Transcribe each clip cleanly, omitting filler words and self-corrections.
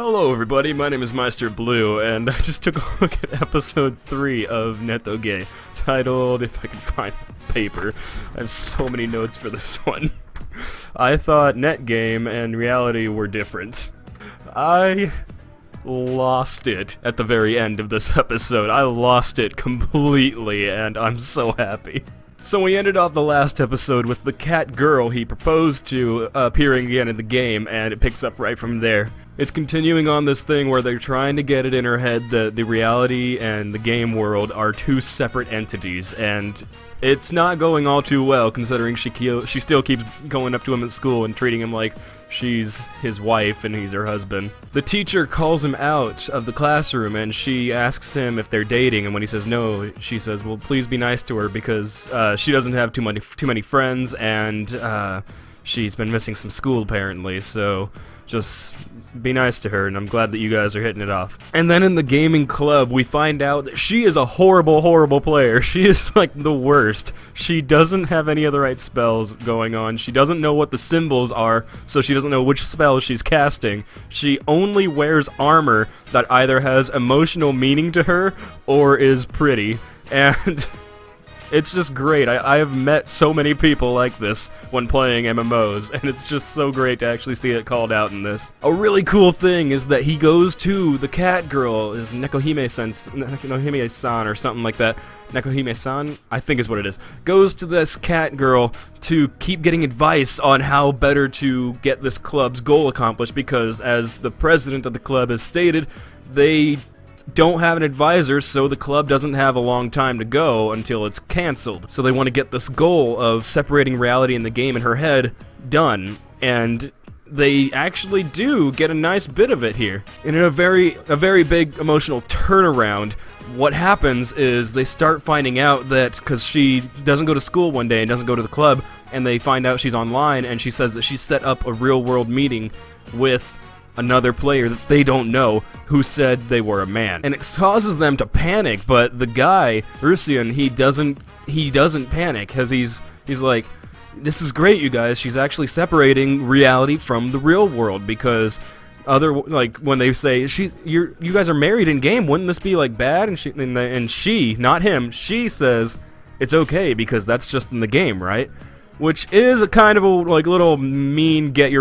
Hello everybody, my name is Meister Blue, and I just took a look at episode 3 of Netoge, titled, if I can find paper, I have so many notes for this one. I thought Netgame and reality were different. I lost it at the very end of this episode. I lost it completely, and I'm so happy. So we ended off the last episode with the cat girl he proposed to appearing again in the game, and it picks up right from there. It's continuing on this thing where they're trying to get it in her head that the reality and the game world are two separate entities, and it's not going all too well considering she still keeps going up to him at school and treating him like she's his wife and he's her husband. The teacher calls him out of the classroom and she asks him if they're dating, and when he says no, she says, well, please be nice to her because she doesn't have too many friends, and she's been missing some school apparently, so just be nice to her, and I'm glad that you guys are hitting it off. And then in the gaming club, we find out that she is a horrible, horrible player. She is like the worst. She doesn't have any of the right spells going on. She doesn't know what the symbols are, so she doesn't know which spells she's casting. She only wears armor that either has emotional meaning to her or is pretty, and it's just great. I have met so many people like this when playing MMOs, and it's just so great to actually see it called out in this. A really cool thing is that he goes to the cat girl, is Nekohime-san or something like that. Nekohime-san, I think is what it is. Goes to this cat girl to keep getting advice on how better to get this club's goal accomplished, because as the president of the club has stated, they don't have an advisor, so the club doesn't have a long time to go until it's cancelled. So they want to get this goal of separating reality and the game in her head done, and they actually do get a nice bit of it here. And in a very big emotional turnaround, what happens is they start finding out that, because she doesn't go to school one day and doesn't go to the club, and they find out she's online, and she says that she set up a real-world meeting with another player that they don't know who said they were a man. And it causes them to panic, but the guy, Rusian, he doesn't panic, because he's like, this is great, you guys, she's actually separating reality from the real world, because when they say, you guys are married in game, wouldn't this be like bad? And she, not him, she says, it's okay because that's just in the game, right? Which is a kind of a little mean, get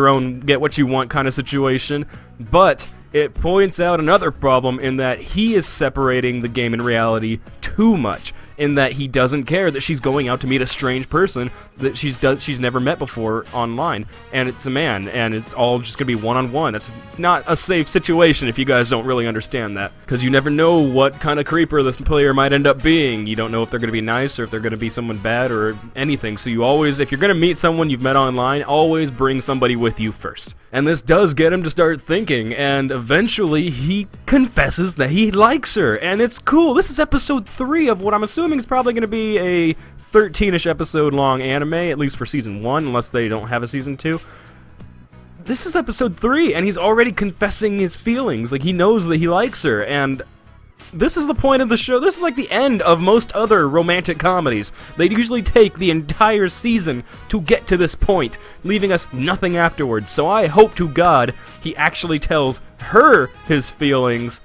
what you want kind of situation, but it points out another problem in that he is separating the game and reality too much, in that he doesn't care that she's going out to meet a strange person that she's never met before online, and it's a man, and it's all just gonna be one-on-one. That's not a safe situation if you guys don't really understand that, because you never know what kind of creeper this player might end up being. You don't know if they're gonna be nice or if they're gonna be someone bad or anything, so you always, if you're gonna meet someone you've met online, always bring somebody with you first. And this does get him to start thinking, and eventually he confesses that he likes her, and it's cool. This is episode 3 of what I'm assuming is probably going to be a 13-ish episode long anime, at least for season 1, unless they don't have a season 2. This is episode 3, and he's already confessing his feelings. Like, he knows that he likes her, and this is the point of the show. This is like the end of most other romantic comedies. They usually take the entire season to get to this point, leaving us nothing afterwards. So I hope to God he actually tells her his feelings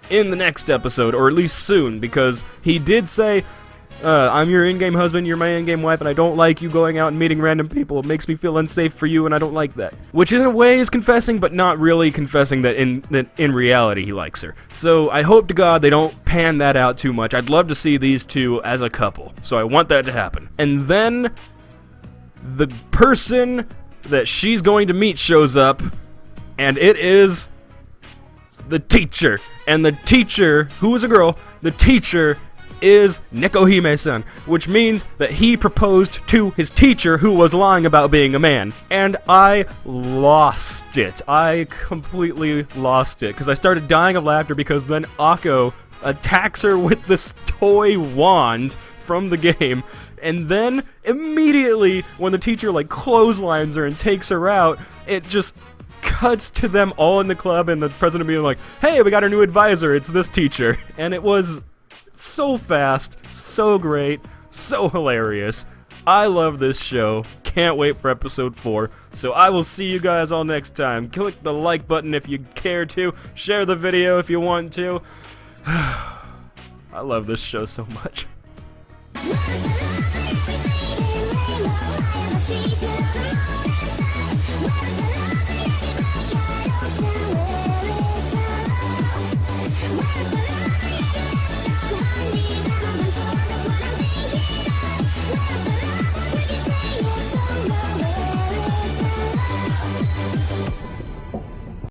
in the next episode, or at least soon, because he did say, I'm your in-game husband, you're my in-game wife, and I don't like you going out and meeting random people. It makes me feel unsafe for you, and I don't like that. Which in a way is confessing, but not really confessing that in reality he likes her. So I hope to God they don't pan that out too much. I'd love to see these two as a couple, so I want that to happen. And then the person that she's going to meet shows up, and it is the teacher. And the teacher, who is a girl, the teacher is Nekohime-san, which means that he proposed to his teacher who was lying about being a man. And I lost it. I completely lost it, because I started dying of laughter, because then Akko attacks her with this toy wand from the game, and then immediately when the teacher clotheslines her and takes her out, it just cuts to them all in the club and the president being like, hey, we got our new advisor, it's this teacher. And it was so fast, so great, so hilarious. I love this show. can't wait for episode 4. So I will see you guys all next time. Click the like button if you care to. Share the video if you want to. I love this show so much.